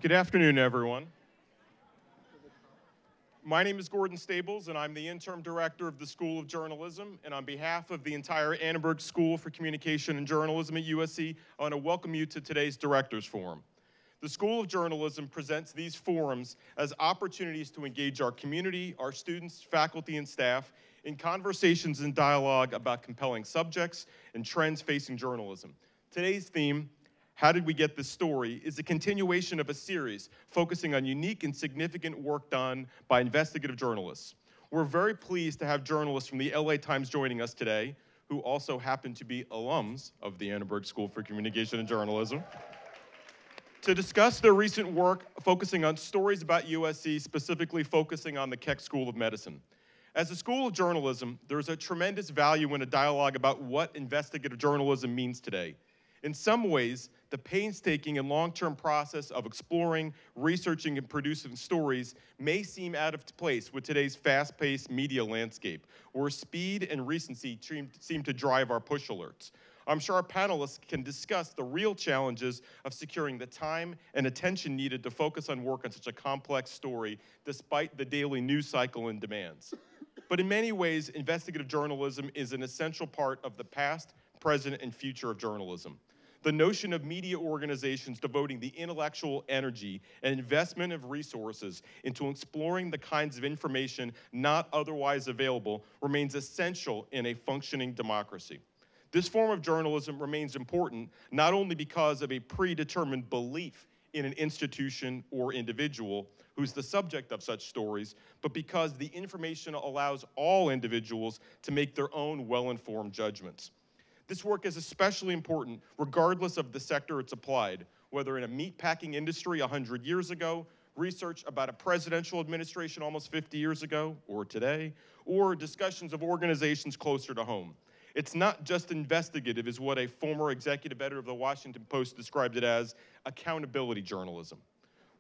Good afternoon, everyone. My name is Gordon Stables, and I'm the interim director of the School of Journalism. And on behalf of the entire Annenberg School for Communication and Journalism at USC, I want to welcome you to today's Directors Forum. The School of Journalism presents these forums as opportunities to engage our community, our students, faculty, and staff in conversations and dialogue about compelling subjects and trends facing journalism. Today's theme, How Did We Get This Story, is a continuation of a series focusing on unique and significant work done by investigative journalists. We're very pleased to have journalists from the LA Times joining us today, who also happen to be alums of the Annenberg School for Communication and Journalism, to discuss their recent work focusing on stories about USC, specifically focusing on the Keck School of Medicine. As a school of journalism, there's a tremendous value in a dialogue about what investigative journalism means today. In some ways, the painstaking and long-term process of exploring, researching, and producing stories may seem out of place with today's fast-paced media landscape, where speed and recency seem to drive our push alerts. I'm sure our panelists can discuss the real challenges of securing the time and attention needed to focus on work on such a complex story, despite the daily news cycle and demands. But in many ways, investigative journalism is an essential part of the past, present, and future of journalism. The notion of media organizations devoting the intellectual energy and investment of resources into exploring the kinds of information not otherwise available remains essential in a functioning democracy. This form of journalism remains important not only because of a predetermined belief in an institution or individual who's the subject of such stories, but because the information allows all individuals to make their own well-informed judgments. This work is especially important regardless of the sector it's applied, whether in a meatpacking industry 100 years ago, research about a presidential administration almost 50 years ago, or today, or discussions of organizations closer to home. It's not just investigative, is what a former executive editor of the Washington Post described it as, accountability journalism.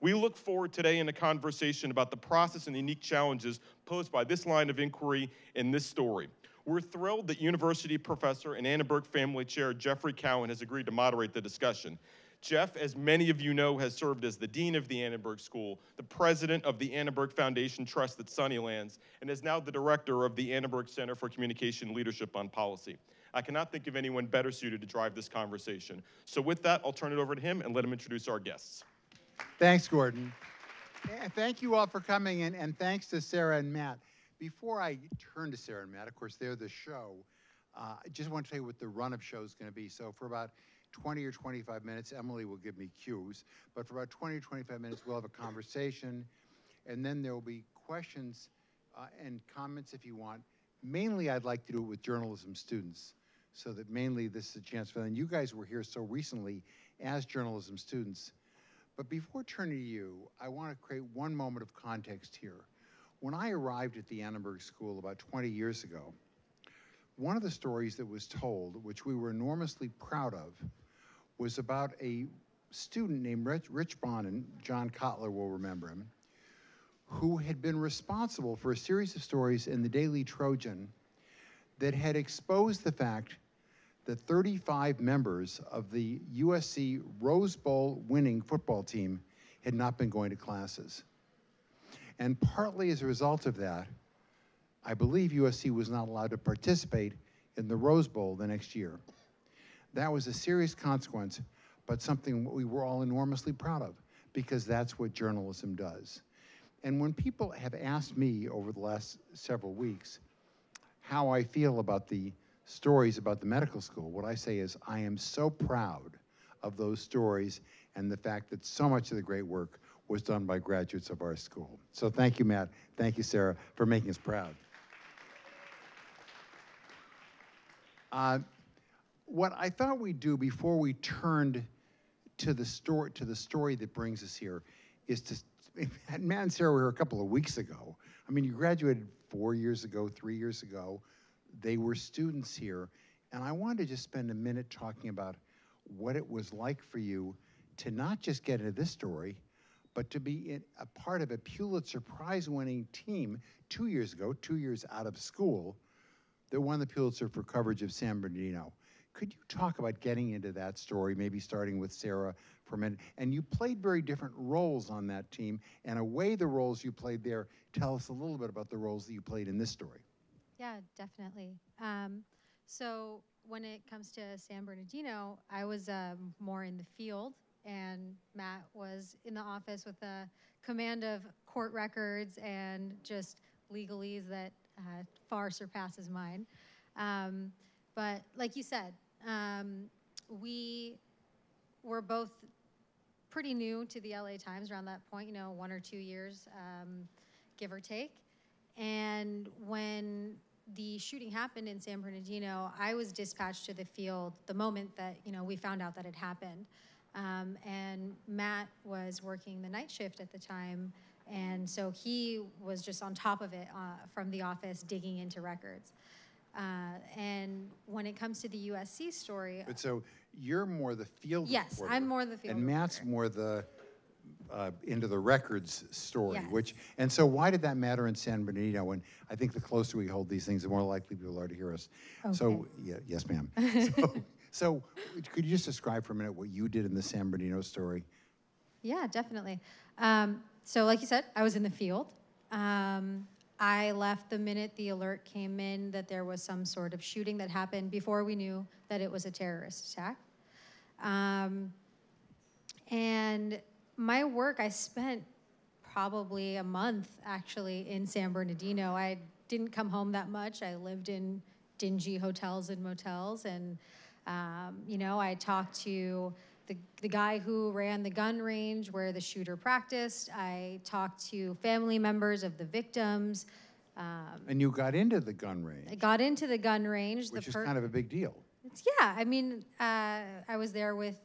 We look forward today in a conversation about the process and the unique challenges posed by this line of inquiry in this story. We're thrilled that university professor and Annenberg Family Chair Jeffrey Cowan has agreed to moderate the discussion. Jeff, as many of you know, has served as the dean of the Annenberg School, the president of the Annenberg Foundation Trust at Sunnylands, and is now the director of the Annenberg Center for Communication Leadership on Policy. I cannot think of anyone better suited to drive this conversation. So with that, I'll turn it over to him and let him introduce our guests. Thanks, Gordon. And thank you all for coming, and thanks to Sarah and Matt. Before I turn to Sarah and Matt, of course, they're the show. I just want to tell you what the run of show is going to be. So for about 20 or 25 minutes, Emily will give me cues, but for about 20 or 25 minutes, we'll have a conversation, and then there will be questions and comments if you want. Mainly, I'd like to do it with journalism students, so that mainly this is a chance for them. You guys were here so recently as journalism students. But before turning to you, I want to create one moment of context here. When I arrived at the Annenberg School about 20 years ago, one of the stories that was told, which we were enormously proud of, was about a student named Rich Bonin, John Kotler will remember him, who had been responsible for a series of stories in the Daily Trojan that had exposed the fact that 35 members of the USC Rose Bowl winning football team had not been going to classes. And partly as a result of that, I believe USC was not allowed to participate in the Rose Bowl the next year. That was a serious consequence, but something we were all enormously proud of, because that's what journalism does. And when people have asked me over the last several weeks how I feel about the stories about the medical school, what I say is I am so proud of those stories and the fact that so much of the great work was done by graduates of our school. So thank you, Matt. Thank you, Sarah, for making us proud. What I thought we'd do before we turned to the story that brings us here is to, Matt and Sarah were here a couple of weeks ago. I mean, you graduated 4 years ago, 3 years ago. They were students here, and I wanted to just spend a minute talking about what it was like for you to not just get into this story, but to be a part of a Pulitzer Prize-winning team 2 years ago, 2 years out of school, that won the Pulitzer for coverage of San Bernardino. Could you talk about getting into that story, maybe starting with Sarah for a minute? And you played very different roles on that team, and the roles you played there, tell us a little bit about the roles that you played in this story. Yeah, definitely. So when it comes to San Bernardino, I was more in the field, and Matt was in the office with a command of court records and just legalese that far surpasses mine. But like you said, we were both pretty new to the LA Times around that point, 1 or 2 years, give or take. And when the shooting happened in San Bernardino, I was dispatched to the field the moment that, we found out that it happened. And Matt was working the night shift at the time, and so he was just on top of it from the office digging into records. And when it comes to the USC story... But so you're more the field Yes, reporter, I'm more the field and Matt's reporter. more the into the records story, Yes. and so why did that matter in San Bernardino? And I think the closer we hold these things, the more likely people are to hear us. Okay. So, yes, ma'am. So could you just describe for a minute what you did in the San Bernardino story? Yeah, definitely. So like you said, I was in the field. I left the minute the alert came in that there was some sort of shooting that happened before we knew that it was a terrorist attack. And my work, I spent probably a month actually in San Bernardino. I didn't come home that much. I lived in dingy hotels and motels, and I talked to the guy who ran the gun range where the shooter practiced. I talked to family members of the victims. And you got into the gun range. I got into the gun range. Which is kind of a big deal. I was there with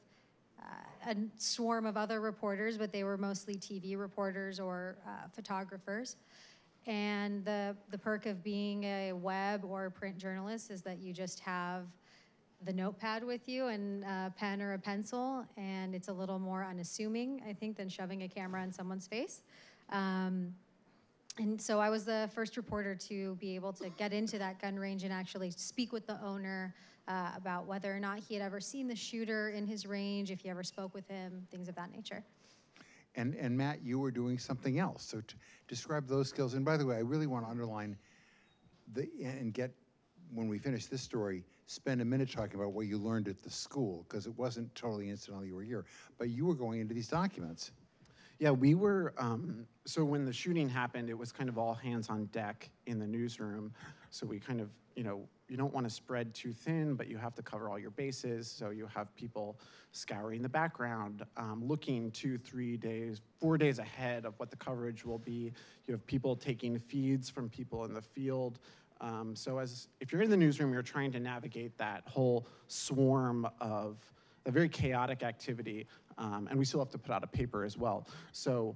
a swarm of other reporters, but they were mostly TV reporters or photographers. And the perk of being a web or print journalist is that you just have the notepad with you and a pen or a pencil, and it's a little more unassuming, I think, than shoving a camera in someone's face. And so I was the first reporter to be able to get into that gun range and actually speak with the owner about whether or not he had ever seen the shooter in his range, if he ever spoke with him, things of that nature. And Matt, you were doing something else. So describe those skills. And by the way, I really want to underline when we finish this story, spend a minute talking about what you learned at the school, because it wasn't totally incidental you were here, but you were going into these documents. Yeah, we were, so when the shooting happened, it was kind of all hands on deck in the newsroom. So we kind of, you don't want to spread too thin, but you have to cover all your bases. So you have people scouring the background, looking 2, 3 days, 4 days ahead of what the coverage will be. You have people taking feeds from people in the field. So if you're in the newsroom, you're trying to navigate that whole swarm of a very chaotic activity. And we still have to put out a paper as well. So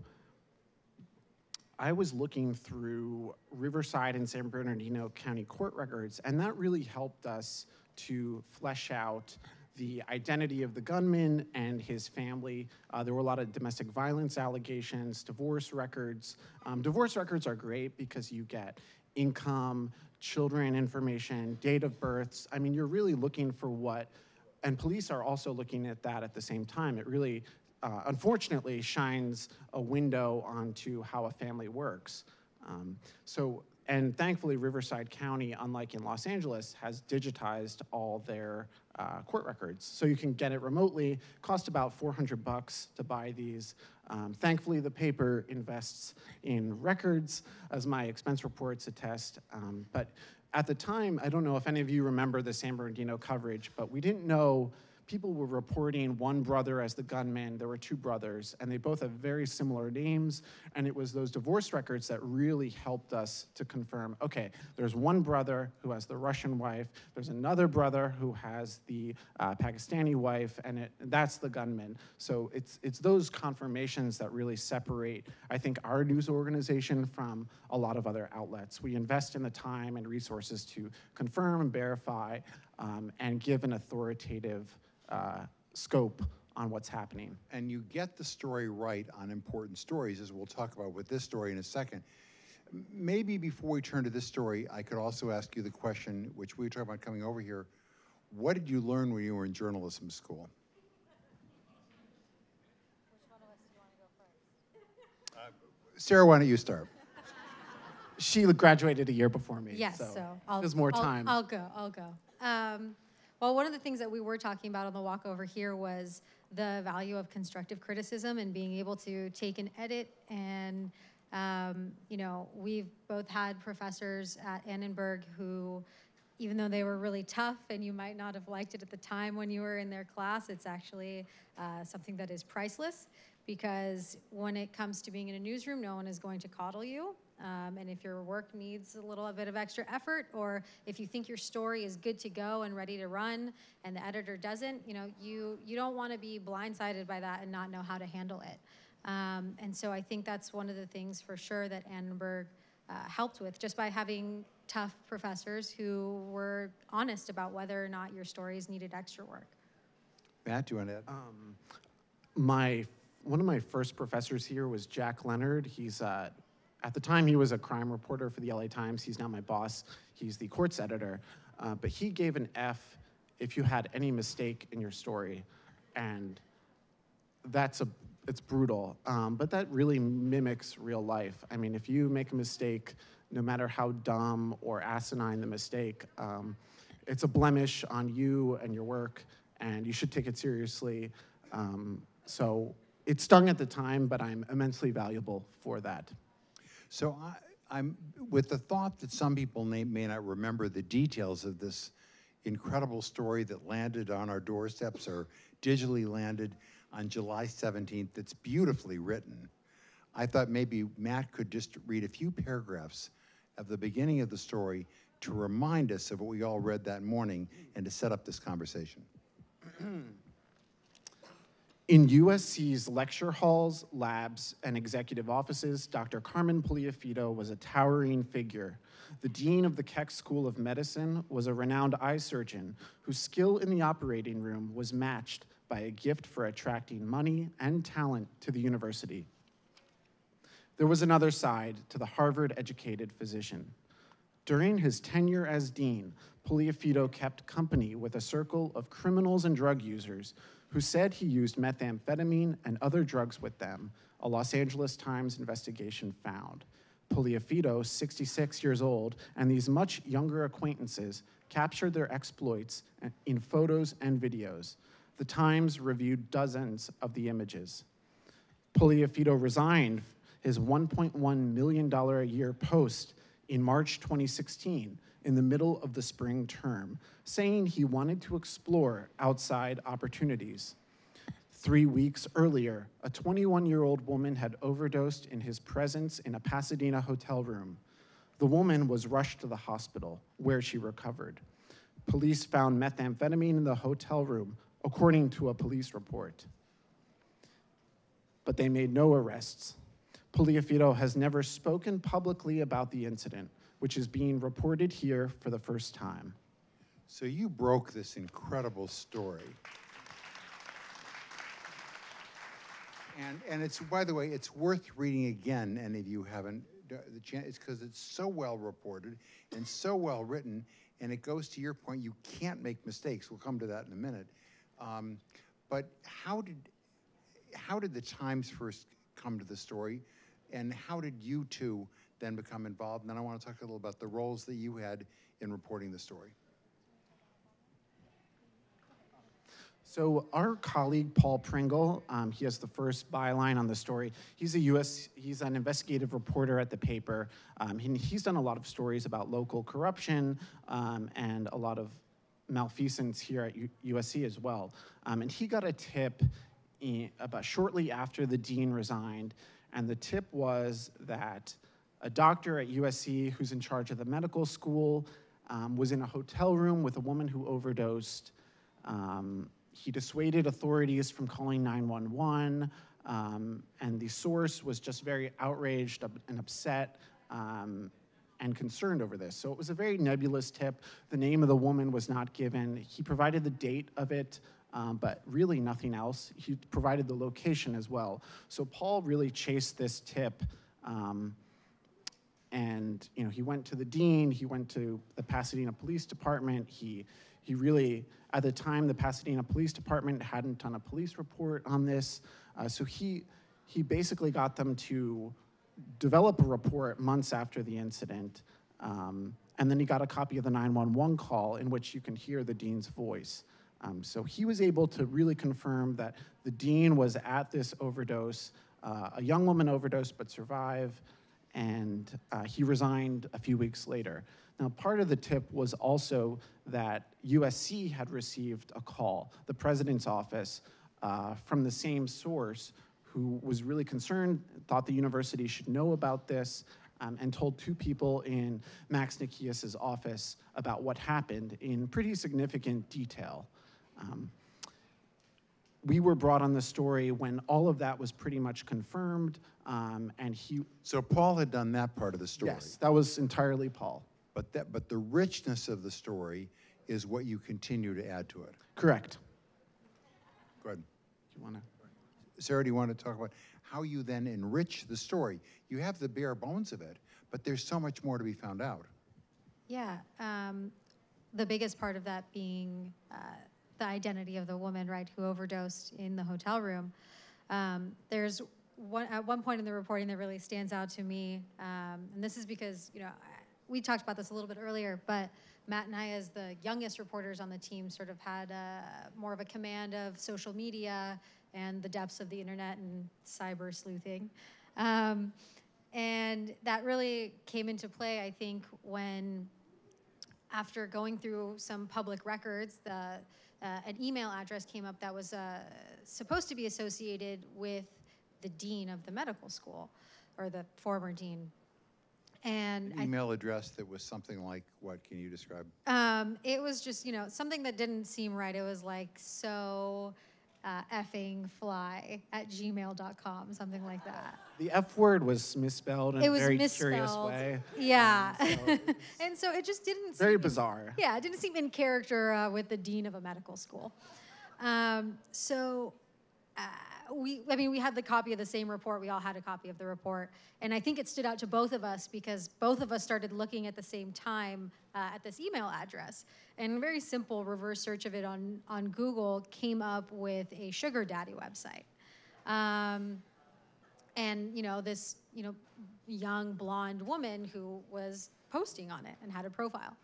I was looking through Riverside and San Bernardino County court records, and that really helped us to flesh out the identity of the gunman and his family. There were a lot of domestic violence allegations, divorce records. Divorce records are great because you get income, children information, date of births. I mean, you're really looking for what, and police are also looking at that at the same time. It really, unfortunately, shines a window onto how a family works. And thankfully, Riverside County, unlike in Los Angeles, has digitized all their court records. So you can get it remotely. Cost about $400 to buy these. Thankfully, the paper invests in records, as my expense reports attest. But at the time, I don't know if any of you remember the San Bernardino coverage, but we didn't know. People were reporting one brother as the gunman. There were 2 brothers, and they both have very similar names. And it was those divorce records that really helped us to confirm, okay, there's one brother who has the Russian wife. There's another brother who has the Pakistani wife, and that's the gunman. So it's those confirmations that really separate, I think, our news organization from a lot of other outlets. We invest in the time and resources to confirm and verify and give an authoritative scope on what's happening. And you get the story right on important stories, as we'll talk about with this story in a second. Maybe before we turn to this story, I could also ask you the question, which we were talking about coming over here. what did you learn when you were in journalism school? Which one of us do you want to go first? Sarah, why don't you start? She graduated a year before me. Yes, so there's more time. I'll go. Well, one of the things that we were talking about on the walk over here was the value of constructive criticism and being able to take an edit. And, you know, we've both had professors at Annenberg who, even though they were really tough and you might not have liked it at the time when you were in their class, it's actually something that is priceless, because when it comes to being in a newsroom, no one is going to coddle you. And if your work needs a little bit of extra effort, or if you think your story is good to go and ready to run and the editor doesn't, you know, you don't want to be blindsided by that and not know how to handle it. And so I think that's one of the things for sure that Annenberg helped with, just by having tough professors who were honest about whether or not your stories needed extra work. Matt, do you want to add? One of my first professors here was Jack Leonard. He's at the time, he was a crime reporter for the LA Times. He's now my boss. He's the courts editor. But he gave an F if you had any mistake in your story. And it's brutal. But that really mimics real life. I mean, if you make a mistake, no matter how dumb or asinine the mistake, it's a blemish on you and your work, and you should take it seriously. So it stung at the time, but I'm immensely valuable for that. So I'm with the thought that some people may not remember the details of this incredible story that landed on our doorsteps or digitally landed on July 17th. That's beautifully written. I thought maybe Matt could just read a few paragraphs of the beginning of the story to remind us of what we all read that morning and to set up this conversation. In USC's lecture halls, labs, and executive offices, Dr. Carmen Puliafito was a towering figure. The dean of the Keck School of Medicine was a renowned eye surgeon whose skill in the operating room was matched by a gift for attracting money and talent to the university. There was another side to the Harvard-educated physician. During his tenure as dean, Puliafito kept company with a circle of criminals and drug users who said he used methamphetamine and other drugs with them, a Los Angeles Times investigation found. Puliafito, 66 years old, and these much younger acquaintances captured their exploits in photos and videos. The Times reviewed dozens of the images. Puliafito resigned his $1.1 million a year post in March 2016, in the middle of the spring term, saying he wanted to explore outside opportunities. 3 weeks earlier, a 21-year-old woman had overdosed in his presence in a Pasadena hotel room. The woman was rushed to the hospital, where she recovered. Police found methamphetamine in the hotel room, according to a police report. But they made no arrests. Puliafito has never spoken publicly about the incident, which is being reported here for the first time. So you broke this incredible story. And it's, by the way, it's worth reading again, and if you haven't, the chance, it's because it's so well reported and so well written, and it goes to your point, you can't make mistakes. We'll come to that in a minute. But how did the Times first come to the story, and how did you two then become involved? And then I want to talk a little about the roles that you had in reporting the story. So our colleague, Paul Pringle, he has the first byline on the story. He's an investigative reporter at the paper. He's done a lot of stories about local corruption and a lot of malfeasance here at USC as well. And he got a tip about shortly after the dean resigned, and the tip was that a doctor at USC who's in charge of the medical school was in a hotel room with a woman who overdosed. He dissuaded authorities from calling 911, and the source was just very outraged and upset and concerned over this. So it was a very nebulous tip. The name of the woman was not given. He provided the date of it, but really nothing else. He provided the location as well. So Paul really chased this tip, and he went to the dean, he went to the Pasadena Police Department, he he really, at the time, the Pasadena Police Department hadn't done a police report on this. So he basically got them to develop a report months after the incident. And then he got a copy of the 911 call in which you can hear the dean's voice. So he was able to really confirm that the dean was at this overdose. A young woman overdosed but survived, and he resigned a few weeks later. Now, part of the tip was also that USC had received a call, the president's office, from the same source who was really concerned, thought the university should know about this, and told two people in Max Nikias's office about what happened in pretty significant detail. We were brought on the story when all of that was pretty much confirmed, and he... So Paul had done that part of the story. Yes, that was entirely Paul. But the richness of the story is what you continue to add to it. Correct. Go ahead. You want to? Sarah, do you want to talk about how you then enrich the story? You have the bare bones of it, but there's so much more to be found out. Yeah, the biggest part of that being the identity of the woman, right, who overdosed in the hotel room. There's at one point in the reporting that really stands out to me, and this is because, you know, we talked about this a little bit earlier, but Matt and I, as the youngest reporters on the team, sort of had more of a command of social media and the depths of the internet and cyber sleuthing. And that really came into play, I think, when, after going through some public records, an email address came up that was supposed to be associated with the dean of the medical school, or the former dean. And an email address that was something like, what can you describe? It was just, you know, something that didn't seem right. It was like, so effing fly at gmail.com, something like that. The F word was misspelled in a very curious way. Yeah. And so it just didn't very bizarre. Yeah, it didn't seem in character with the dean of a medical school. We had the copy of the same report. We all had a copy of the report. And I think it stood out to both of us because both of us started looking at the same time at this email address. And a very simple reverse search of it on Google came up with a sugar daddy website. And, you know, this, you know, young blonde woman who was posting on it and had a profile.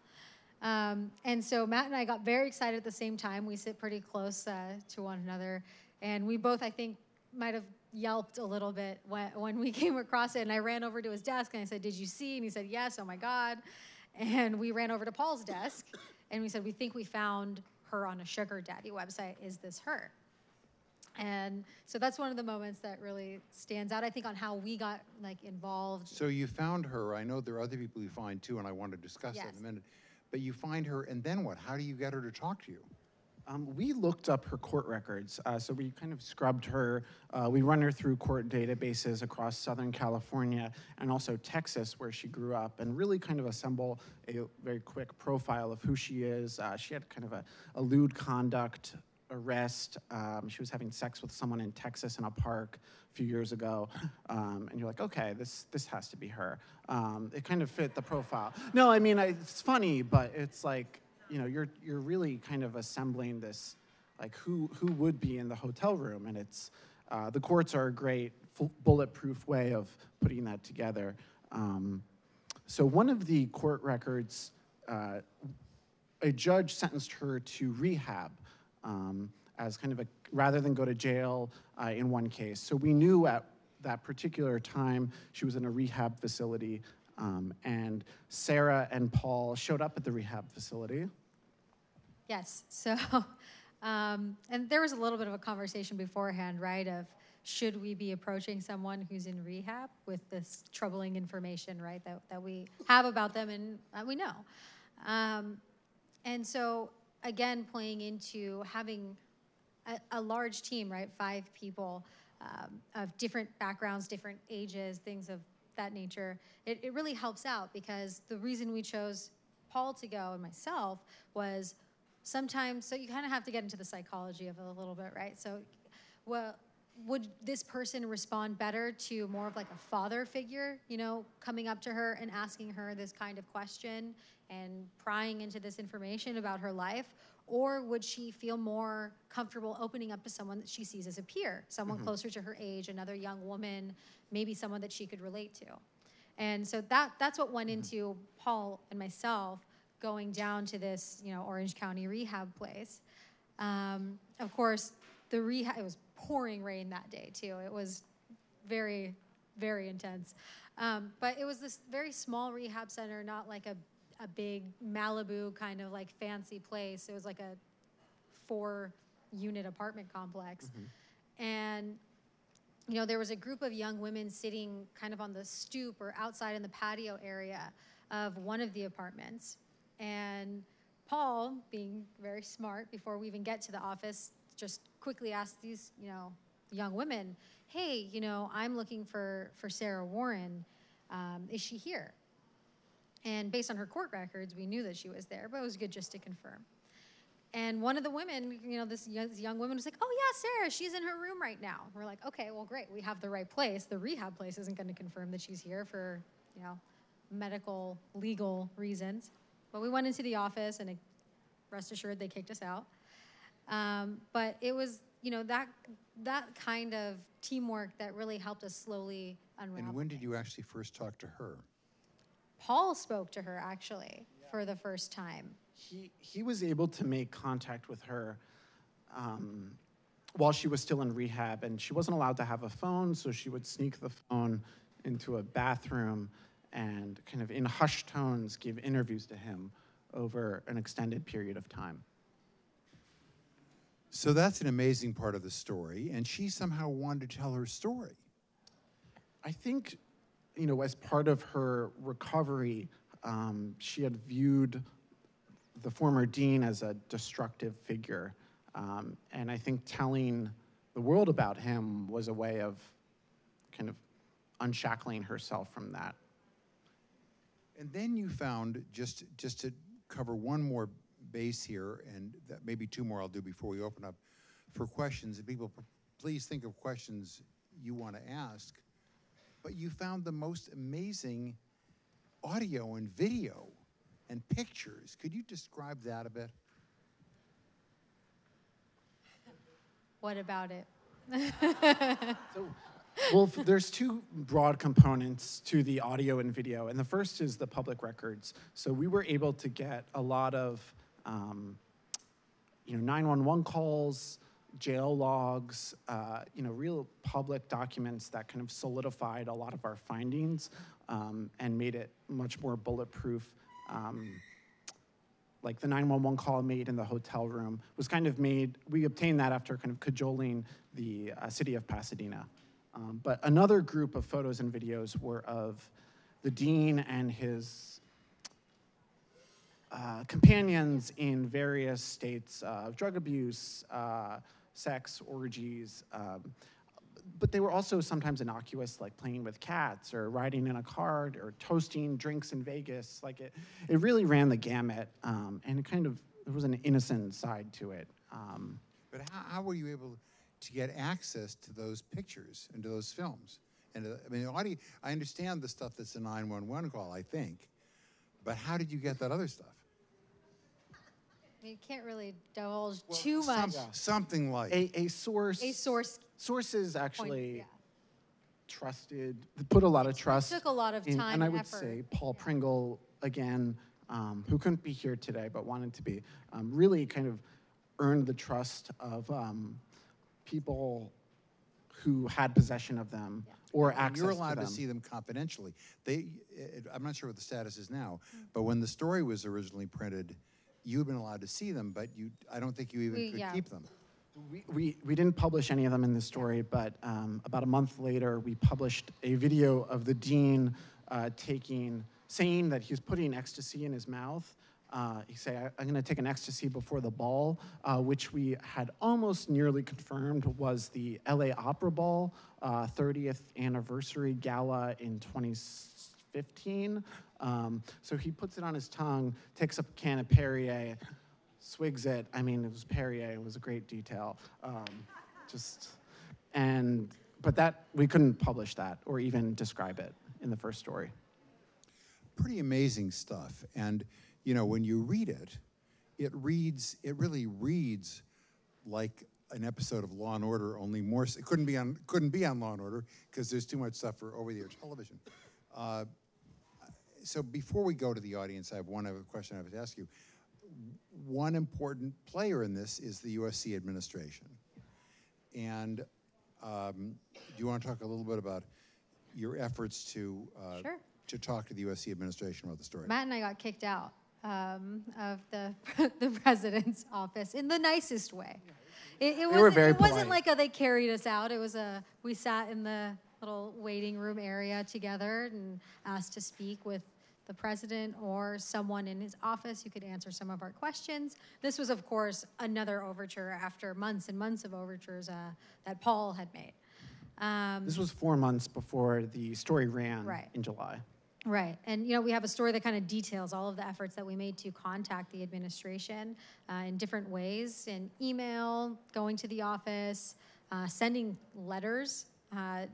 And so Matt and I got very excited at the same time. We sit pretty close to one another. And we both, I think, might have yelped a little bit when we came across it. And I ran over to his desk and I said, "Did you see?" And he said, "Yes, oh my God." And we ran over to Paul's desk and we said, "We think we found her on a sugar daddy website. Is this her?" And so that's one of the moments that really stands out, I think, on how we got involved. So you found her. I know there are other people you find too, and I want to discuss that in a minute. But you find her, and then what? How do you get her to talk to you? We looked up her court records. So we kind of scrubbed her. We run her through court databases across Southern California and also Texas, where she grew up, and really kind of assemble a very quick profile of who she is. She had kind of a lewd conduct arrest. She was having sex with someone in Texas in a park a few years ago. And you're like, okay, this has to be her. It kind of fit the profile. No, I mean, it's funny, but it's like, you know, you're really kind of assembling this, like who would be in the hotel room, and it's the courts are a great bulletproof way of putting that together. So one of the court records, a judge sentenced her to rehab as kind of rather than go to jail in one case. So we knew at that particular time she was in a rehab facility, and Sarah and Paul showed up at the rehab facility. Yes, so, and there was a little bit of a conversation beforehand, right, of should we be approaching someone who's in rehab with this troubling information, right, that we have about them and we know. And so, again, playing into having a large team, right, 5 people of different backgrounds, different ages, things of that nature, it really helps out because the reason we chose Paul to go and myself was sometimes, so you kind of have to get into the psychology of it a little bit, right? So, well, would this person respond better to more of like a father figure, you know, coming up to her and asking her this kind of question and prying into this information about her life? Or would she feel more comfortable opening up to someone that she sees as a peer, someone closer to her age, another young woman, maybe someone that she could relate to? And so that's what went into Paul and myself going down to this, you know, Orange County rehab place. Of course, the rehab, it was pouring rain that day too. It was very, very intense. But it was this very small rehab center, not like a big Malibu kind of like fancy place. It was like a 4-unit apartment complex. And, you know, there was a group of young women sitting kind of on the stoop or outside in the patio area of one of the apartments. And Paul, being very smart, before we even get to the office, just quickly asked these, you know, young women, hey, you know, I'm looking for Sarah Warren. Is she here? And based on her court records, we knew that she was there, but it was good just to confirm. And one of the women, you know, this young woman was like, oh yeah, Sarah, she's in her room right now. We're like, okay, well, great, we have the right place. The rehab place isn't gonna confirm that she's here for, you know, medical, legal reasons. But we went into the office and rest assured they kicked us out. But it was, you know, that kind of teamwork that really helped us slowly unravel. And when did you actually first talk to her? Paul spoke to her, actually, for the first time. He was able to make contact with her while she was still in rehab, and she wasn't allowed to have a phone, so she would sneak the phone into a bathroom and kind of in hushed tones give interviews to him over an extended period of time. So that's an amazing part of the story, and she somehow wanted to tell her story. I think, you know, as part of her recovery, she had viewed the former dean as a destructive figure. And I think telling the world about him was a way of kind of unshackling herself from that. And then you found, just to cover one more base here, and that maybe 2 more I'll do before we open up for questions. And people, please think of questions you want to ask. But you found the most amazing audio and video and pictures. Could you describe that a bit? What about it? Well, there's 2 broad components to the audio and video, and the first is the public records. So we were able to get a lot of, you know, 911 calls, jail logs, you know, real public documents that kind of solidified a lot of our findings and made it much more bulletproof. Like the 911 call made in the hotel room was kind of made, we obtained that after kind of cajoling the city of Pasadena. But another group of photos and videos were of the dean and his companions in various states of drug abuse, sex, orgies, but they were also sometimes innocuous, like playing with cats or riding in a car or toasting drinks in Vegas. Like it really ran the gamut, and it kind of, there was an innocent side to it. But how were you able to get access to those pictures and to those films? And I mean, I understand the stuff that's a 911 call, I think, but how did you get that other stuff? You can't really divulge too much. Something like A source. A source. Sources actually Point, yeah. trusted, put a lot of trust. It took a lot of time and I would effort. say Paul Pringle, again, who couldn't be here today but wanted to be, really kind of earned the trust of people who had possession of them or access to them. You're allowed to see them confidentially. I'm not sure what the status is now, but when the story was originally printed, you've been allowed to see them, but I don't think you even could keep them. We didn't publish any of them in the story, but about a month later, we published a video of the dean saying that he's putting ecstasy in his mouth. He said, I'm gonna take an ecstasy before the ball, which we had almost nearly confirmed was the LA Opera Ball 30th anniversary gala in 2015. So he puts it on his tongue, takes up a can of Perrier, swigs it. I mean, it was Perrier. It was a great detail. But that, we couldn't publish that or even describe it in the first story. Pretty amazing stuff. And, you know, when you read it, it really reads like an episode of Law and Order, only more, it couldn't be on Law and Order because there's too much stuff for over-the-air television. So before we go to the audience, I have one other question I have to ask you. One important player in this is the USC administration. And do you want to talk a little bit about your efforts to Sure. to talk to the USC administration about the story? Matt and I got kicked out of the the president's office in the nicest way. It wasn't like they carried us out. It was we sat in the little waiting room area together and asked to speak with the president or someone in his office who could answer some of our questions. This was, of course, another overture after months and months of overtures that Paul had made. This was 4 months before the story ran in July. Right, and you know, we have a story that kind of details all of the efforts that we made to contact the administration in different ways, in email, going to the office, sending letters,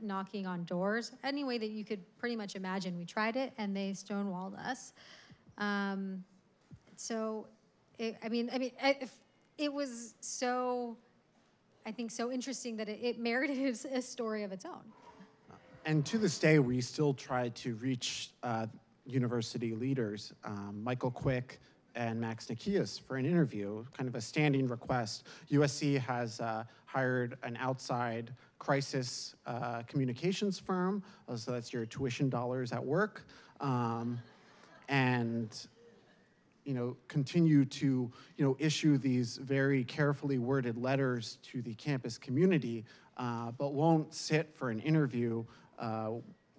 knocking on doors, any way that you could pretty much imagine. We tried it, and they stonewalled us. It was so, I think, so interesting that it merited a story of its own. And to this day, we still try to reach university leaders, Michael Quick and Max Nikias, for an interview, kind of a standing request. USC has hired an outside crisis communications firm, so that's your tuition dollars at work, and continue to issue these very carefully worded letters to the campus community, but won't sit for an interview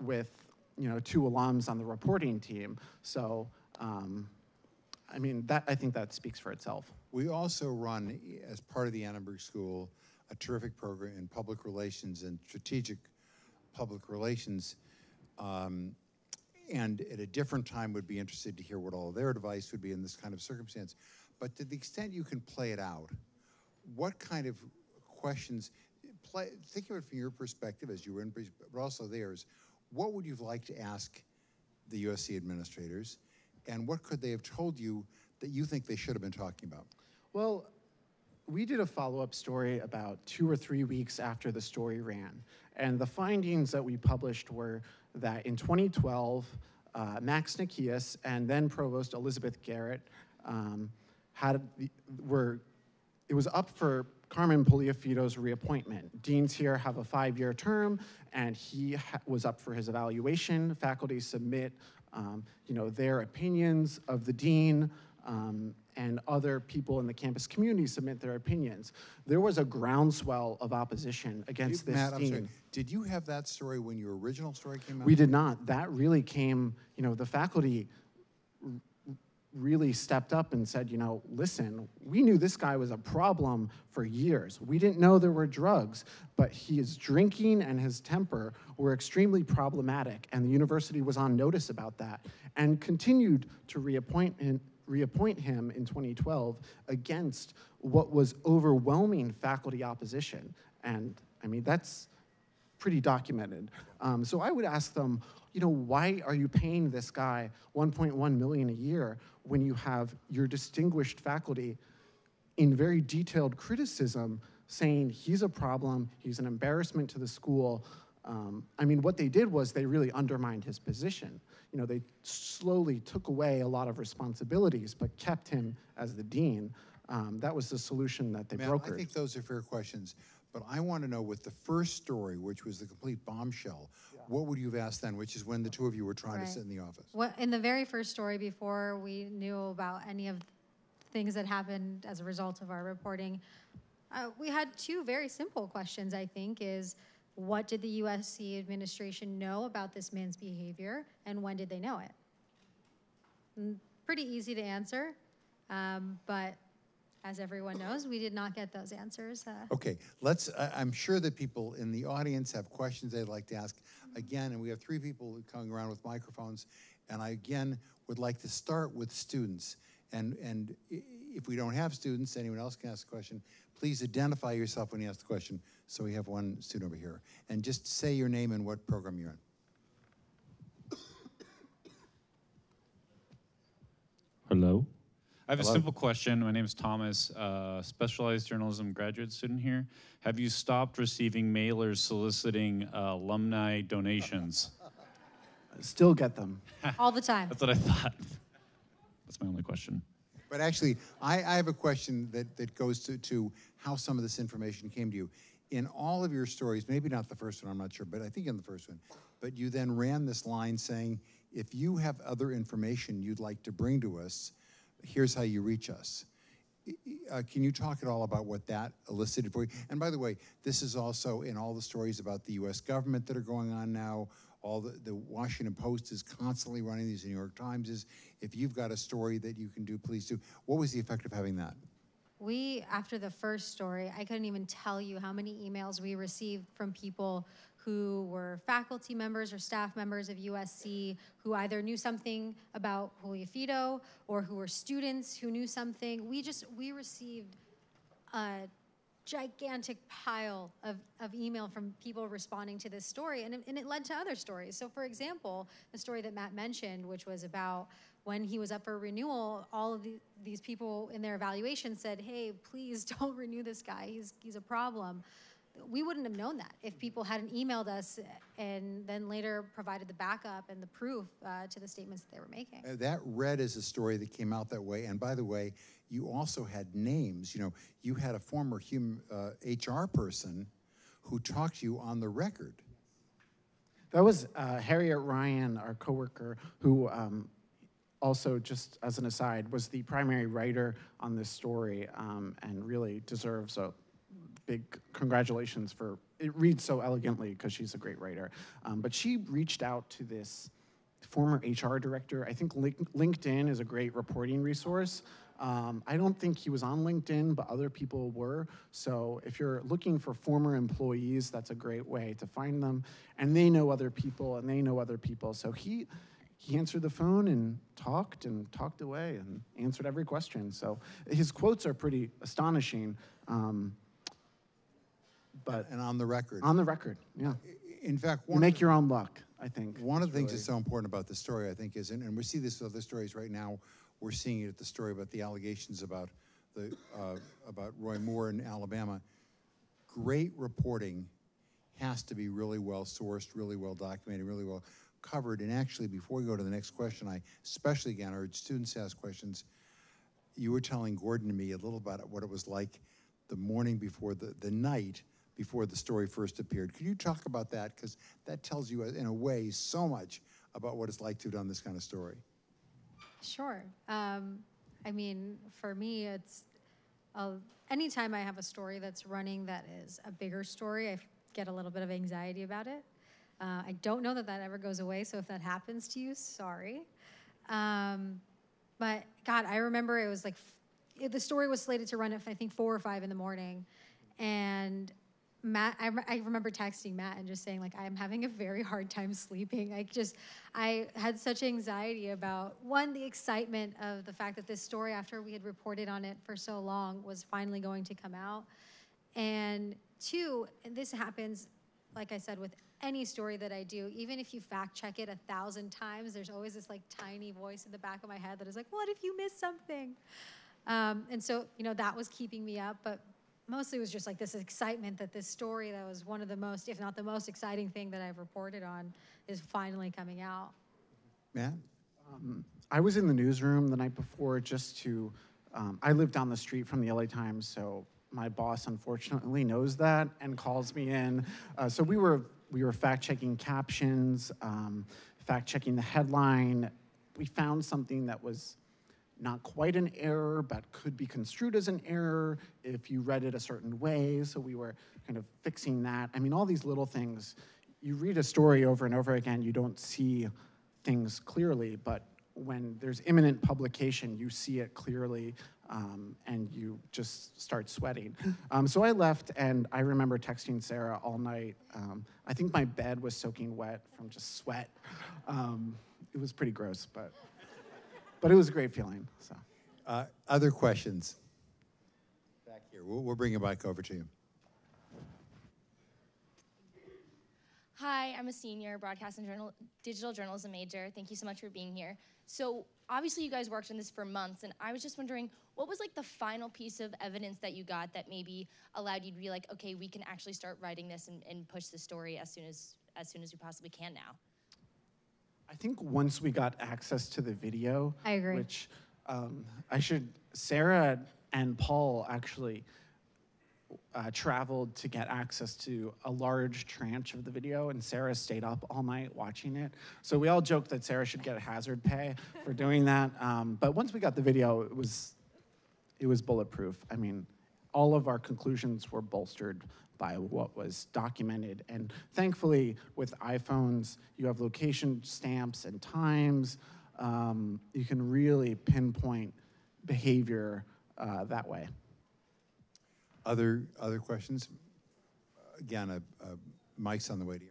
with 2 alums on the reporting team. So, I think that speaks for itself. We also run, as part of the Annenberg School, a terrific program in public relations and strategic public relations, and at a different time would be interested to hear what all of their advice would be in this kind of circumstance. But to the extent you can play it out, what kind of questions, think of it from your perspective as you were in, but also theirs, what would you like to ask the USC administrators, and what could they have told you that you think they should have been talking about? Well, we did a follow-up story about 2 or 3 weeks after the story ran, and the findings that we published were that in 2012, Max Nikias and then Provost Elizabeth Garrett it was up for Carmen Poliafido's reappointment. Deans here have a 5-year term, and he was up for his evaluation. Faculty submit, their opinions of the dean, and other people in the campus community submit their opinions. There was a groundswell of opposition against this Matt, dean. I'm sorry. Did you have that story when your original story came out? We did not. That really came, the faculty really stepped up and said, listen, we knew this guy was a problem for years. We didn't know there were drugs, but his drinking and his temper were extremely problematic, and the university was on notice about that and continued to reappoint him in 2012 against what was overwhelming faculty opposition. And that's pretty documented. So I would ask them, why are you paying this guy $1.1 million a year when you have your distinguished faculty in very detailed criticism saying he's a problem, he's an embarrassment to the school? What they did was they really undermined his position. They slowly took away a lot of responsibilities, but kept him as the dean. That was the solution that they brokered. I think those are fair questions, but I want to know, with the first story, which was the complete bombshell, what would you have asked then, which is when the 2 of you were trying to sit in the office? Well, in the very first story, before we knew about any of the things that happened as a result of our reporting, we had 2 very simple questions, I think, is what did the USC administration know about this man's behavior, and when did they know it? Pretty easy to answer, but as everyone knows, we did not get those answers. Okay, I'm sure that people in the audience have questions they'd like to ask. Again, and we have 3 people coming around with microphones, and I again would like to start with students. And if we don't have students, anyone else can ask a question. Please identify yourself when you ask the question. So we have one student over here. And just say your name and what program you're in. Hello. I have Hello. a simple question. My name is Thomas, specialized journalism graduate student here. Have you stopped receiving mailers soliciting alumni donations? Still get them. All the time. That's what I thought. That's my only question. But actually, I have a question that goes to how some of this information came to you. In all of your stories, maybe not the first one, I'm not sure, but I think in the first one, but you then ran this line saying, if you have other information you'd like to bring to us, here's how you reach us. Can you talk at all about what that elicited for you? And by the way, this is also in all the stories about the US government that are going on now. All the Washington Post is constantly running these, the New York Times is. If you've got a story that you can do, please do. What was the effect of having that? After the first story, I couldn't even tell you how many emails we received from people who were faculty members or staff members of USC who either knew something about Julio Fido or who were students who knew something. We received a gigantic pile of email from people responding to this story, and it led to other stories. So for example, the story that Matt mentioned, which was about when he was up for renewal, all of these people in their evaluation said, hey, please don't renew this guy, he's a problem. We wouldn't have known that if people hadn't emailed us and then later provided the backup and the proof to the statements that they were making. That read as a story that came out that way. And by the way, you also had names. You know, you had a former HR person who talked to you on the record. That was Harriet Ryan, our coworker, who also, just as an aside, was the primary writer on this story and really deserves a big congratulations for, it reads so elegantly because she's a great writer. But she reached out to this former HR director. I think LinkedIn is a great reporting resource. I don't think he was on LinkedIn, but other people were. So if you're looking for former employees, that's a great way to find them. And they know other people, and they know other people. So he answered the phone and talked away and answered every question. So his quotes are pretty astonishing. But And on the record. on the record, yeah. In fact, You make your own luck, I think. one of the things Really- that's so important about this story, I think, is, and we see this with other stories right now, we're seeing it at the story about the allegations about Roy Moore in Alabama. Great reporting has to be really well sourced, really well documented, really well covered. And actually, before we go to the next question, I especially again urge students to ask questions. You were telling Gordon and me a little about what it was like the morning before, the night before the story first appeared. Could you talk about that? Because that tells you, in a way, so much about what it's like to have done this kind of story. Sure. I mean, for me, it's anytime I have a story that's running that is a bigger story, I get a little bit of anxiety about it. I don't know that that ever goes away, so if that happens to you, sorry. But God, I remember it was like, the story was slated to run at, I think, 4 or 5 in the morning. And Matt, I remember texting Matt and just saying, like, I'm having a very hard time sleeping. I had such anxiety about, one, the excitement of the fact that this story, after we had reported on it for so long, was finally going to come out. And two, and this happens, like I said, with any story that I do, even if you fact check it 1,000 times, there's always this like tiny voice in the back of my head that is like, what if you missed something? And so, you know, that was keeping me up, but mostly it was just like this excitement that this story that was one of the most, if not the most exciting thing that I've reported on is finally coming out. Matt? I was in the newsroom the night before just to, I live down the street from the LA Times, so my boss unfortunately knows that and calls me in. So we were fact-checking captions, fact-checking the headline. We found something that was not quite an error, but could be construed as an error if you read it a certain way. So we were kind of fixing that. I mean, all these little things. You read a story over and over again, you don't see things clearly, but when there's imminent publication, you see it clearly, and you just start sweating. So I left, and I remember texting Sarah all night. I think my bed was soaking wet from just sweat. It was pretty gross, but it was a great feeling. So, Other questions? Back here. We'll bring a mic over to you. Hi, I'm a senior broadcast and digital journalism major. Thank you so much for being here. So obviously you guys worked on this for months, and I was just wondering, what was like the final piece of evidence that you got that maybe allowed you to be like, okay, we can actually start writing this and push the story as soon as we possibly can now? I think once we got access to the video, I agree. which Sarah and Paul actually traveled to get access to a large tranche of the video, and Sarah stayed up all night watching it. So we all joked that Sarah should get a hazard pay for doing that. But once we got the video, it was bulletproof. I mean, all of our conclusions were bolstered by what was documented. And thankfully, with iPhones, you have location stamps and times. You can really pinpoint behavior that way. Other questions? Again, mic's on the way to you.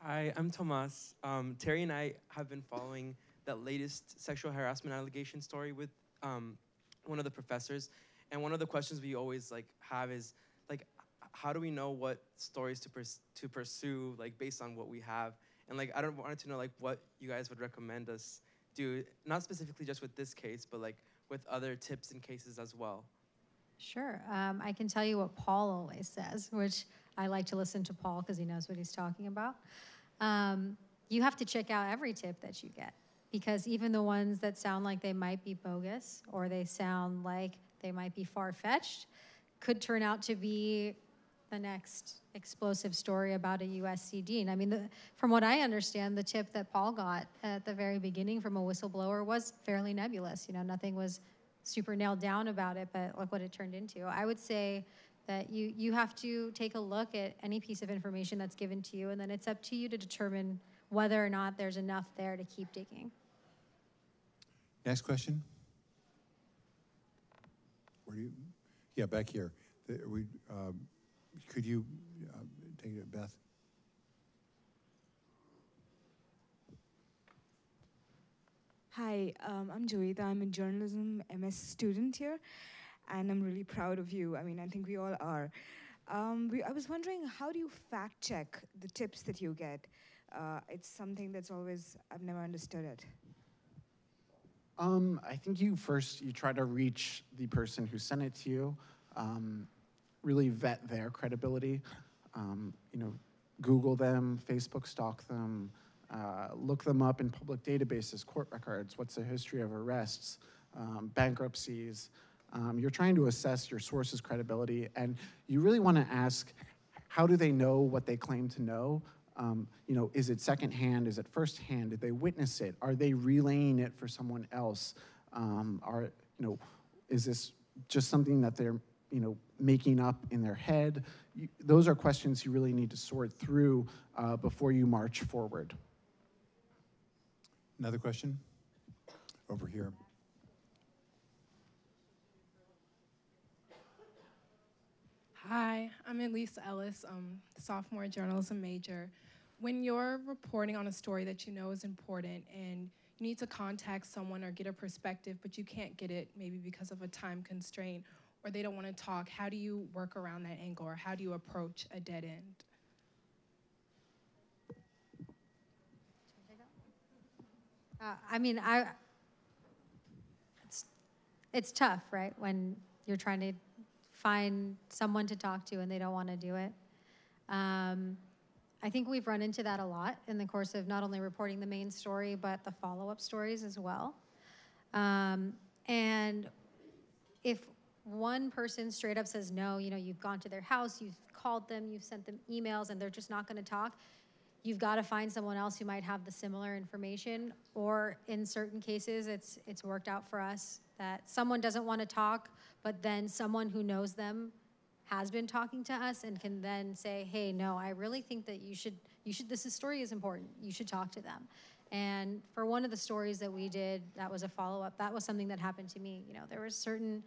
Hi, I'm Tomas. Terry and I have been following that latest sexual harassment allegation story with one of the professors. And one of the questions we always have is how do we know what stories to pursue based on what we have? And wanted to know what you guys would recommend us do, not specifically just with this case, but with other tips and cases as well. Sure. I can tell you what Paul always says, which I like to listen to Paul because he knows what he's talking about. You have to check out every tip that you get, because even the ones that sound like they might be bogus or they sound like they might be far-fetched could turn out to be the next explosive story about a USC dean. I mean, from what I understand, the tip that Paul got at the very beginning from a whistleblower was fairly nebulous. You know, nothing was super nailed down about it, but look what it turned into. I would say that you have to take a look at any piece of information that's given to you, and then it's up to you to determine whether or not there's enough there to keep digging. Next question. Where do you? Yeah, back here. Could you take it, Beth? Hi, I'm Joeita. I'm a journalism MS student here, and I'm really proud of you. I mean, I think we all are. I was wondering, how do you fact check the tips that you get? It's something that's I've never understood it. I think you try to reach the person who sent it to you, really vet their credibility. Google them, Facebook stalk them, look them up in public databases, court records, what's the history of arrests, bankruptcies. You're trying to assess your source's credibility, and you really want to ask, how do they know what they claim to know? Is it secondhand? Is it firsthand? Did they witness it? Are they relaying it for someone else? Is this just something that they're, making up in their head? Those are questions you really need to sort through before you march forward. Another question? Over here. Hi, I'm Elise Ellis, sophomore journalism major. When you're reporting on a story that you know is important and you need to contact someone or get a perspective, but you can't get it maybe because of a time constraint or they don't want to talk, how do you work around that angle, or how do you approach a dead end? It's tough, right? When you're trying to find someone to talk to and they don't want to do it. I think we've run into that a lot in the course of not only reporting the main story, but the follow-up stories as well. And if one person straight up says no, you've gone to their house, you've called them, you've sent them emails, and they're just not going to talk, you've got to find someone else who might have the similar information. Or in certain cases, it's worked out for us that someone doesn't want to talk, but then someone who knows them has been talking to us and can then say, hey, no, I really think that you should, this story is important. You should talk to them. And for one of the stories that we did, that was a follow-up, that was something that happened to me. There was certain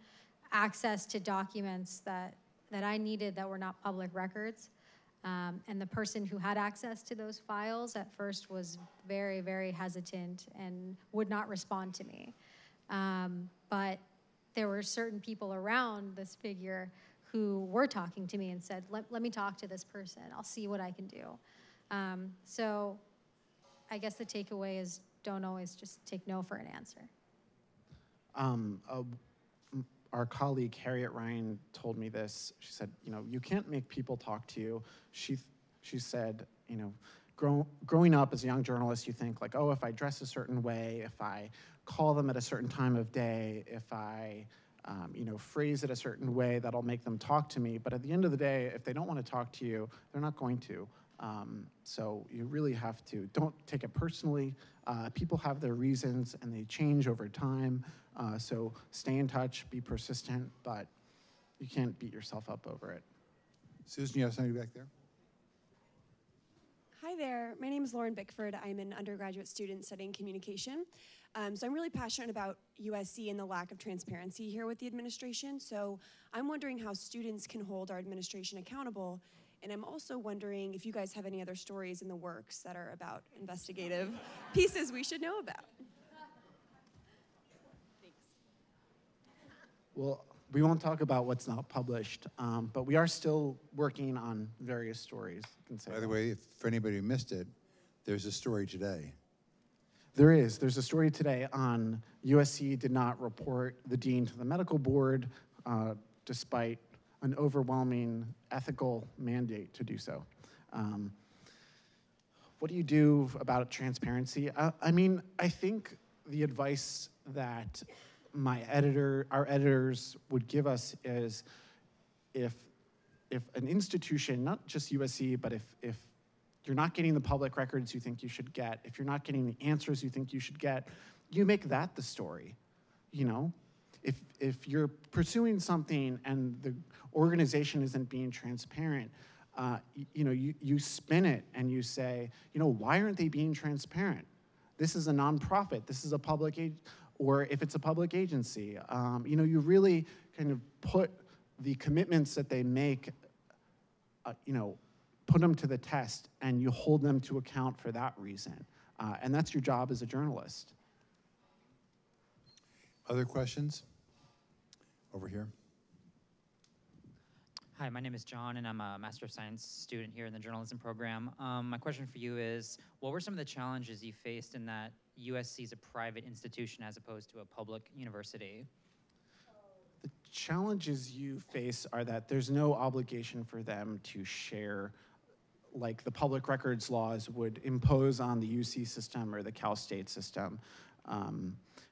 access to documents that I needed that were not public records. And the person who had access to those files at first was very, very hesitant and would not respond to me. But there were certain people around this figure who were talking to me and said, let me talk to this person. I'll see what I can do. So I guess the takeaway is don't always just take no for an answer. Our colleague Harriet Ryan told me this. She said, you know, you can't make people talk to you. She said, you know, growing up as a young journalist, you think like, oh, if I dress a certain way, if I call them at a certain time of day, if I, you know, phrase it a certain way, that'll make them talk to me. But at the end of the day, if they don't want to talk to you, they're not going to. So you really have to, don't take it personally. People have their reasons and they change over time. So stay in touch, be persistent, but you can't beat yourself up over it. Susan, you have somebody back there? Hi there, my name is Lauren Bickford. I'm an undergraduate student studying communication. So I'm really passionate about USC and the lack of transparency here with the administration. So I'm wondering how students can hold our administration accountable. And I'm also wondering if you guys have any other stories in the works that are about investigative pieces we should know about. Thanks. Well, we won't talk about what's not published, but we are still working on various stories. I can say By the way, for anybody who missed it, there's a story today. There is. There's a story today on USC did not report the dean to the medical board despite an overwhelming ethical mandate to do so. What do you do about transparency? I mean, I think the advice that our editors would give us is if an institution, not just USC, but if you're not getting the public records you think you should get, if you're not getting the answers you think you should get, you make that the story, you know? If you're pursuing something and the organization isn't being transparent, you know, you spin it and you say, you know, why aren't they being transparent? This is a nonprofit, this is a public or if it's a public agency, you know, you really kind of put the commitments that they make, you know, put them to the test and you hold them to account for that reason. And that's your job as a journalist. Other questions? Over here. Hi, my name is John, and I'm a Master of Science student here in the journalism program. My question for you is, what were some of the challenges you faced in that USC is a private institution as opposed to a public university? The challenges you face are that there's no obligation for them to share like the public records laws would impose on the UC system or the Cal State system.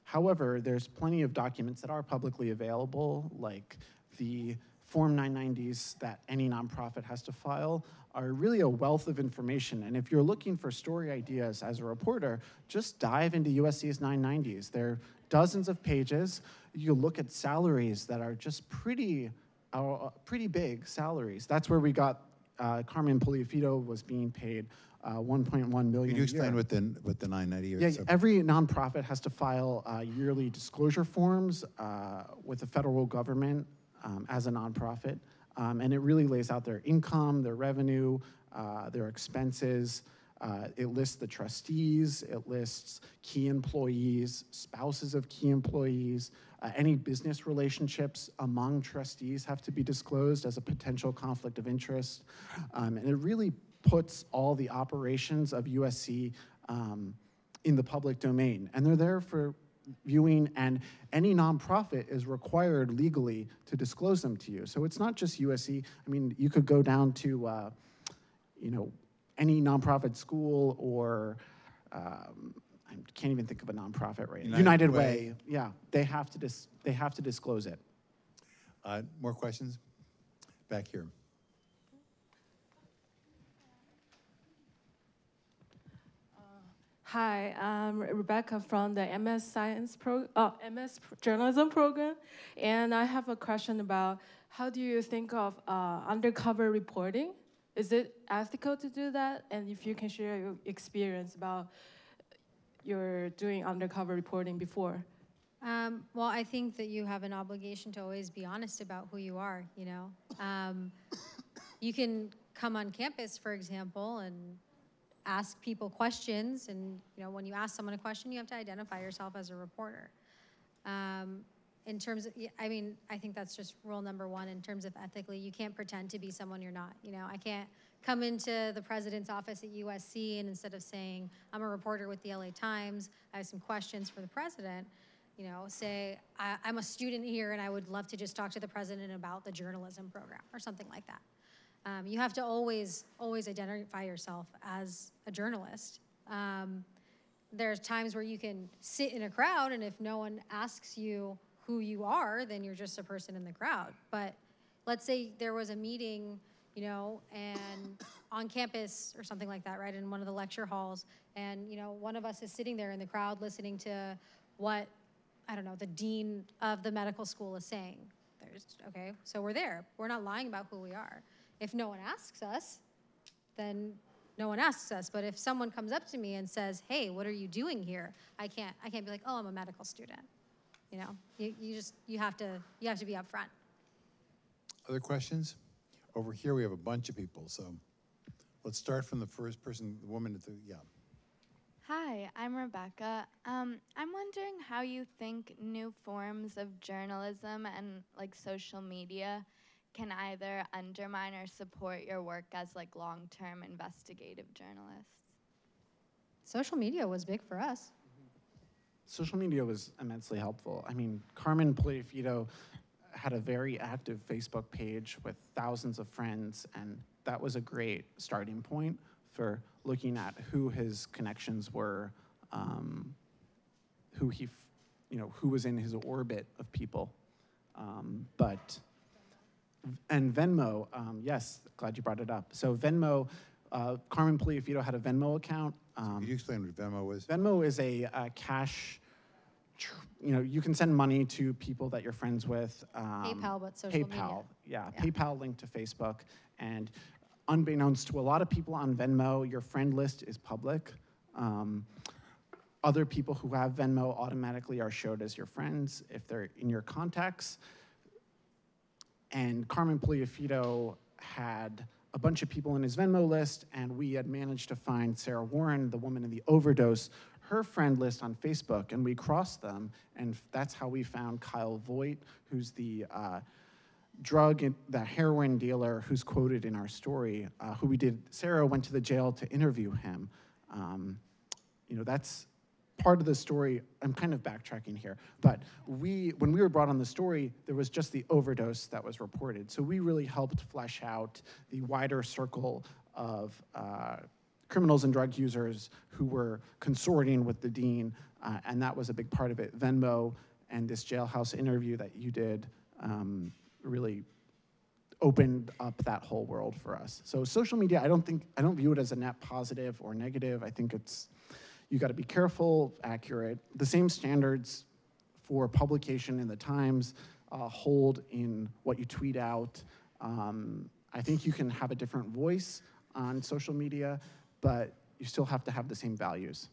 However, there's plenty of documents that are publicly available, like the Form 990s that any nonprofit has to file are really a wealth of information. And if you're looking for story ideas as a reporter, just dive into USC's 990s. They're dozens of pages. You look at salaries that are just pretty big salaries. That's where we got Carmen Puliafito was being paid $1.1 million a year. Could you explain what the 990 Yeah, is? every nonprofit has to file yearly disclosure forms with the federal government as a nonprofit. And it really lays out their income, their revenue, their expenses. It lists the trustees, it lists key employees, spouses of key employees. Any business relationships among trustees have to be disclosed as a potential conflict of interest. And it really puts all the operations of USC in the public domain. And they're there for viewing, and any nonprofit is required legally to disclose them to you. So it's not just USC. I mean, you could go down to, you know, any nonprofit school or, I can't even think of a nonprofit right now. United Way. Yeah, they have to disclose it. More questions? Back here. Hi, I'm Rebecca from the MS Journalism program, and I have a question about how do you think of undercover reporting? Is it ethical to do that? And if you can share your experience about your doing undercover reporting before. Well, I think that you have an obligation to always be honest about who you are, you know. You can come on campus, for example, and ask people questions. And when you ask someone a question, you have to identify yourself as a reporter. In terms of, I think that's just rule number one in terms of ethically. You can't pretend to be someone you're not. I can't come into the president's office at USC and instead of saying, I'm a reporter with the LA Times, I have some questions for the president, say, I'm a student here and I would love to just talk to the president about the journalism program or something like that. You have to always identify yourself as a journalist. There's times where you can sit in a crowd and if no one asks you who you are, then you're just a person in the crowd. But let's say there was a meeting, and on campus or something like that, right, in one of the lecture halls, and, one of us is sitting there in the crowd listening to what, I don't know, the dean of the medical school is saying. Okay, so we're there. We're not lying about who we are. If no one asks us, then no one asks us. But if someone comes up to me and says, hey, what are you doing here? I can't be like, oh, I'm a medical student. You have to be upfront. Other questions? Over here we have a bunch of people, so let's start from the first person, the woman at the, yeah. Hi, I'm Rebecca. I'm wondering how you think new forms of journalism and social media can either undermine or support your work as long-term investigative journalists. Social media was big for us. Social media was immensely helpful. Carmen Puliafito had a very active Facebook page with thousands of friends, and that was a great starting point for looking at who his connections were, who was in his orbit of people. And Venmo, yes, glad you brought it up. So Venmo, Carmen Puliafito had a Venmo account. Could you explain what Venmo is? Venmo is a cash, you can send money to people that you're friends with. PayPal, but social media. PayPal, yeah, PayPal linked to Facebook. And unbeknownst to a lot of people on Venmo, your friend list is public. Other people who have Venmo automatically are showed as your friends if they're in your contacts. And Carmen Puliafito had a bunch of people in his Venmo list, and we had managed to find Sarah Warren, the woman in the overdose, her friend list on Facebook, and we crossed them, and that's how we found Kyle Voigt, who's the the heroin dealer who's quoted in our story, Sarah went to the jail to interview him. That's part of the story. I'm kind of backtracking here, but when we were brought on the story, there was just the overdose that was reported. So we really helped flesh out the wider circle of criminals and drug users who were consorting with the dean, and that was a big part of it. Venmo and this jailhouse interview that you did really opened up that whole world for us. So social media, I don't view it as a net positive or negative. I think you got to be careful, accurate. The same standards for publication in the Times hold in what you tweet out. I think you can have a different voice on social media, but you still have to have the same values.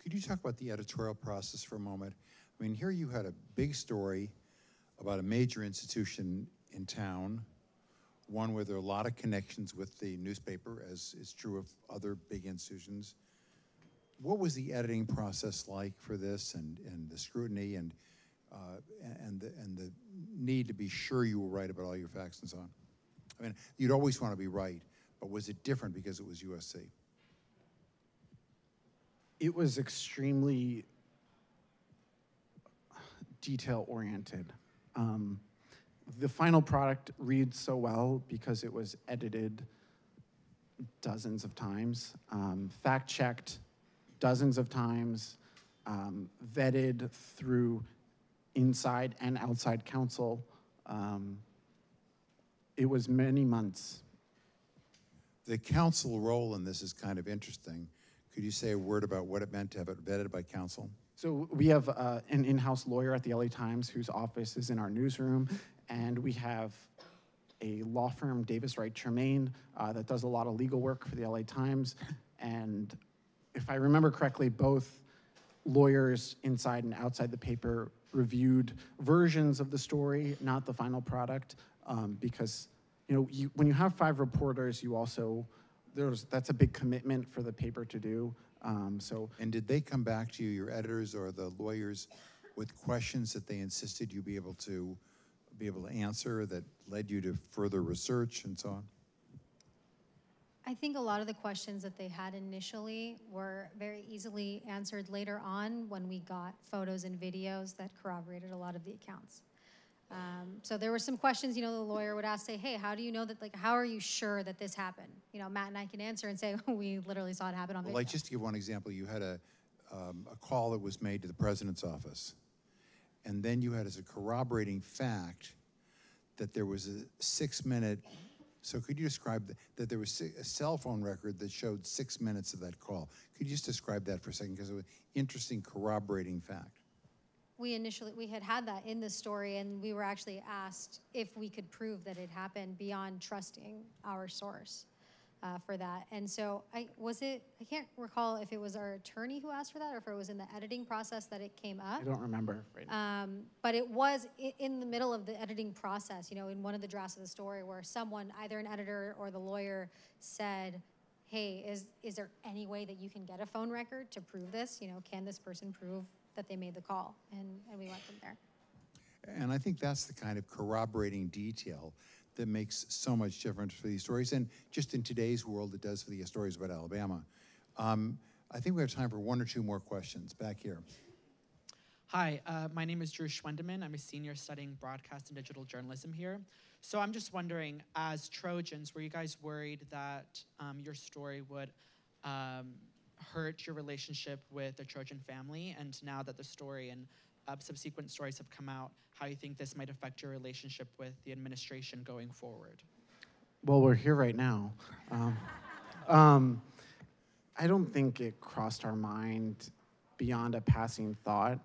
Could you talk about the editorial process for a moment? Here you had a big story about a major institution in town, one where there are a lot of connections with the newspaper, as is true of other big institutions. What was the editing process like for this, and the scrutiny and the need to be sure you were right about all your facts and so on? You'd always want to be right, but was it different because it was USC? It was extremely detail-oriented. The final product reads so well because it was edited dozens of times, fact-checked dozens of times, vetted through inside and outside counsel. It was many months. The counsel role in this is kind of interesting. Could you say a word about what it meant to have it vetted by counsel? So we have an in-house lawyer at the LA Times whose office is in our newsroom, and we have a law firm, Davis Wright Tremaine, that does a lot of legal work for the LA Times. And if I remember correctly, both lawyers inside and outside the paper reviewed versions of the story, not the final product, because you know, when you have 5 reporters, you also, that's a big commitment for the paper to do. And did they come back to you, your editors or the lawyers, with questions that they insisted you be able to answer that led you to further research and so on? I think a lot of the questions that they had initially were very easily answered later on when we got photos and videos that corroborated a lot of the accounts. So there were some questions, you know, the lawyer would ask, say, hey, how do you know that, like, how are you sure that this happened? You know, Matt and I can answer and say, we literally saw it happen on video. Like, just to give one example, you had a call that was made to the president's office, and then you had as a corroborating fact that there was a 6-minute, so could you describe that there was a cell phone record that showed 6 minutes of that call? Could you just describe that for a second, because it was an interesting corroborating fact. We had that in the story, and we were actually asked if we could prove that it happened beyond trusting our source for that. And so I can't recall if it was our attorney who asked for that or if it was in the editing process that it came up. I don't remember right now. But it was in the middle of the editing process, you know, in one of the drafts of the story where someone, either an editor or the lawyer, said, hey, is there any way that you can get a phone record to prove this? You know, can this person prove that they made the call? And we went from there. And I think that's the kind of corroborating detail that makes so much difference for these stories. And just in today's world, it does for the stories about Alabama. I think we have time for 1 or 2 more questions. Back here. Hi, my name is Drew Schwendeman. I'm a senior studying broadcast and digital journalism here. So I'm just wondering, as Trojans, were you guys worried that your story would hurt your relationship with the Trojan family? And now that the story and subsequent stories have come out, how you think this might affect your relationship with the administration going forward? Well, we're here right now. I don't think it crossed our mind beyond a passing thought.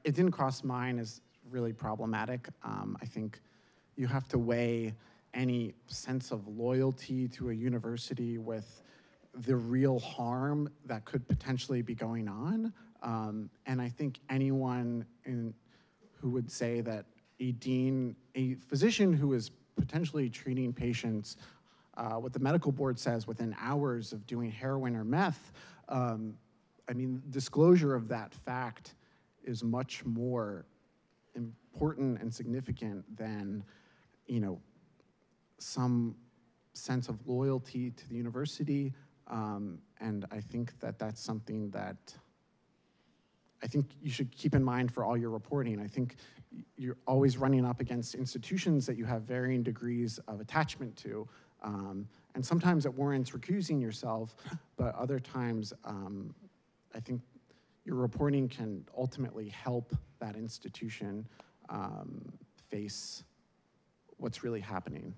It didn't cross mine as really problematic. I think you have to weigh any sense of loyalty to a university with the real harm that could potentially be going on. And I think anyone who would say that a physician who is potentially treating patients, what the medical board says within hours of doing heroin or meth, I mean, disclosure of that fact is much more important and significant than, you know, some sense of loyalty to the university. And I think that that's something that I think you should keep in mind for all your reporting. I think you're always running up against institutions that you have varying degrees of attachment to. And sometimes it warrants recusing yourself, but other times I think your reporting can ultimately help that institution face what's really happening.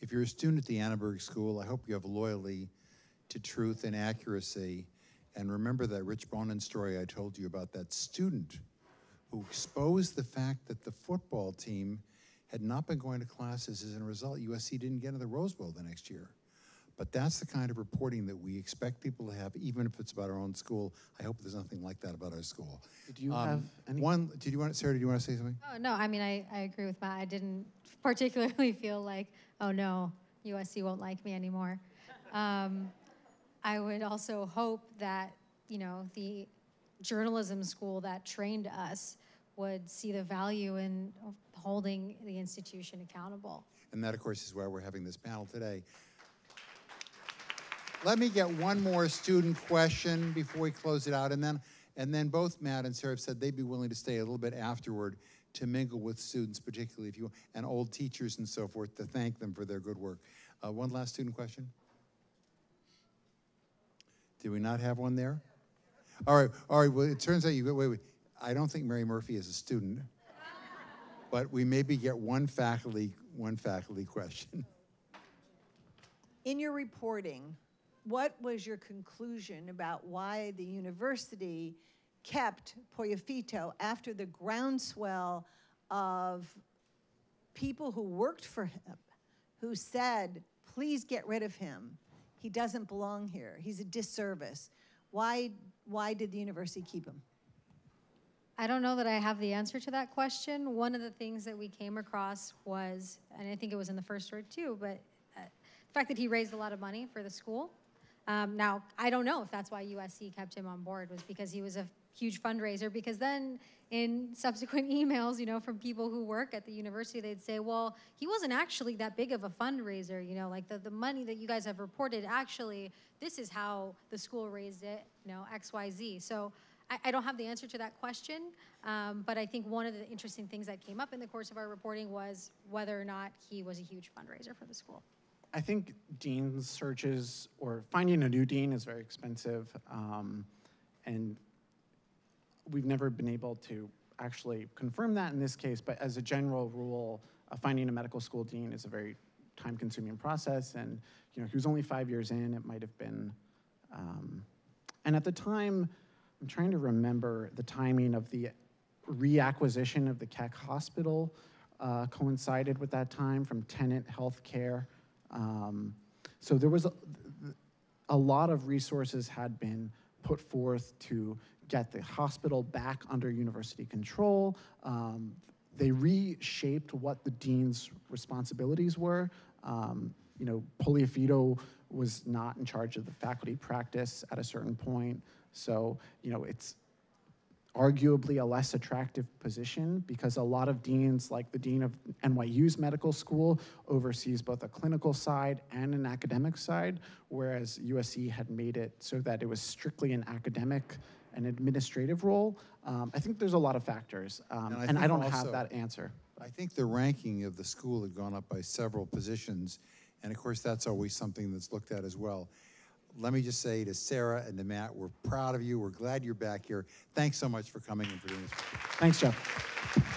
If you're a student at the Annenberg School, I hope you have loyalty to truth and accuracy. And remember that Rich Bonin story I told you about that student who exposed the fact that the football team had not been going to classes. As a result, USC didn't get into the Rose Bowl the next year. But that's the kind of reporting that we expect people to have, even if it's about our own school. I hope there's nothing like that about our school. Did you have any? Sarah, did you want to say something? Oh, no, I mean, I agree with Matt. I didn't particularly feel like, oh no, USC won't like me anymore. I would also hope that, you know, the journalism school that trained us would see the value in holding the institution accountable. And that, of course, is why we're having this panel today. Let me get one more student question before we close it out. And then both Matt and Sarah have said they'd be willing to stay a little bit afterward to mingle with students, particularly if you, and old teachers and so forth, to thank them for their good work. One last student question. Did we not have one there? All right. Well, it turns out you go, wait. I don't think Mary Murphy is a student, but we maybe get one faculty question. In your reporting, what was your conclusion about why the university kept Poyafito after the groundswell of people who worked for him, who said, please get rid of him. He doesn't belong here. He's a disservice. Why did the university keep him? I don't know that I have the answer to that question. One of the things that we came across was, and I think it was in the first story too, but the fact that he raised a lot of money for the school. Now, I don't know if that's why USC kept him on board, was because he was a huge fundraiser, because then in subsequent emails, you know, from people who work at the university, they'd say, well, he wasn't actually that big of a fundraiser, you know, like the money that you guys have reported, actually, this is how the school raised it, you know, XYZ. So I don't have the answer to that question, but I think one of the interesting things that came up in the course of our reporting was whether or not he was a huge fundraiser for the school. I think dean searches or finding a new dean is very expensive, and we've never been able to actually confirm that in this case, but as a general rule, finding a medical school dean is a very time-consuming process, and you know, he was only 5 years in, it might have been, and at the time, I'm trying to remember the timing of the reacquisition of the Keck Hospital coincided with that time from Tenet Healthcare. So there was a lot of resources had been put forth to get the hospital back under university control. They reshaped what the dean's responsibilities were. You know, Poliafito was not in charge of the faculty practice at a certain point. So, you know, it's arguably a less attractive position because a lot of deans, like the dean of NYU's medical school, oversees both a clinical side and an academic side, whereas USC had made it so that it was strictly an academic and administrative role. I think there's a lot of factors, and I don't have that answer. I think the ranking of the school had gone up by several positions, and of course that's always something that's looked at as well. Let me just say to Sarah and to Matt, we're proud of you. We're glad you're back here. Thanks so much for coming and for doing this. Thanks, Jeff.